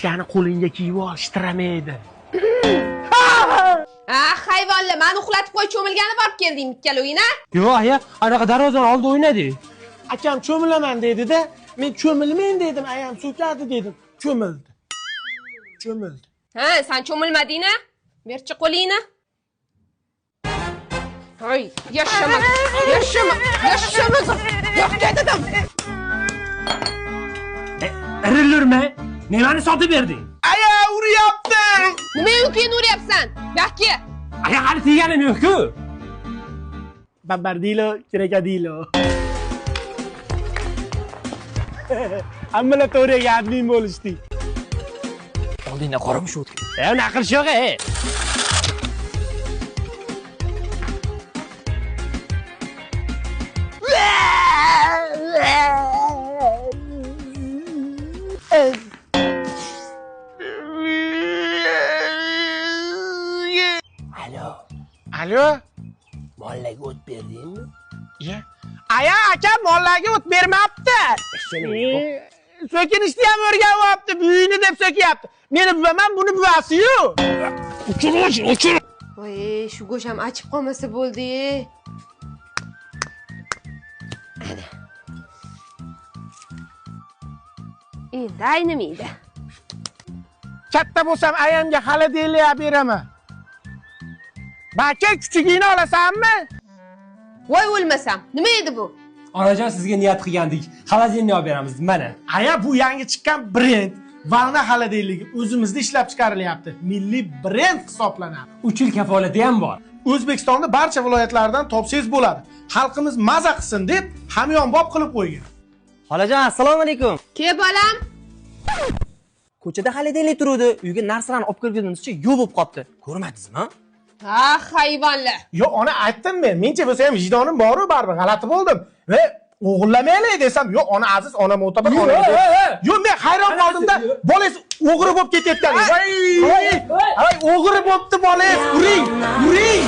Kartoshkani qo'lingga kiyib ol, shitiramaydi. Hayvonlar, meni uxlatib qo'y, cho'milgani borib keldim ikkaloyina. Yo'q, aya, anaqa darvozaning oldida o'ynadik. Akam cho'milaman dedi-da, men cho'milmayin dedim, ayam so'kadi dedim. Cho'mildi. Ha, sen cho'milmading-a? Berchi qo'lingni. Hoy, yashama. Yo'q dedim. Irilurma. Nimani sotib berding? Aya uryapti. Nima uchun uryapsan? Yo'qki. Aya, hali teganim yo'q-ku. Babardilo, kirakadilo. Hammalar to'g'riga admin bo'lishdi. Oldingda qoramish o'tdi. Naql yo'q, Alo. Mollaga o't berdingmi? Aya, akam mollaga o't bermabdi. So'kinishni ham o'rganyapti, buyini deb so'kyapti. Meni buvaman, buni buvasi-yu. O'chir. Voy, shu go'sham achib qolmasa bo'ldi. Endi aynimaydi. Katta bo'lsam ayamga xolodilnik beraman. Balki kichigini olasanmi? Voy o'lmasam, nima edi bu? Onajon, sizga niyat qilgandik. Xolodilnik olib beramiz, mana. Aya, bu yangi chiqqan brend. Valna xolodilnigi o'zimizda ishlab chiqarilyapti. Milliy brend hisoblanadi. 3 yil kafolati ham bor. O'zbekistonning barcha viloyatlaridan topsangiz bo'ladi. Xalqimiz maza qilsin deb hamyonbop qilib qo'ygan. Xolajon, assalomu alaykum. Ke bolam? Ko'chada xolodilnik turuvdi. Uyga narsalarni olib kirganimizcha yo'q bo'lib qopti. Ko'rmadingizmi? Hayvonlar. Yo, ona aytdim men. Mencha bo'lsa ham vijdonim bor-ku, baribir g'alati bo'ldim. Va o'g'illamaylik desam, yo, ona aziz, ona mo'tabar, ona. Yo, men hayron qoldim-da, bolangiz o'g'ri bo'lib ketayotgan. Voy, o'g'ri bo'libdi bolangiz. Yuring.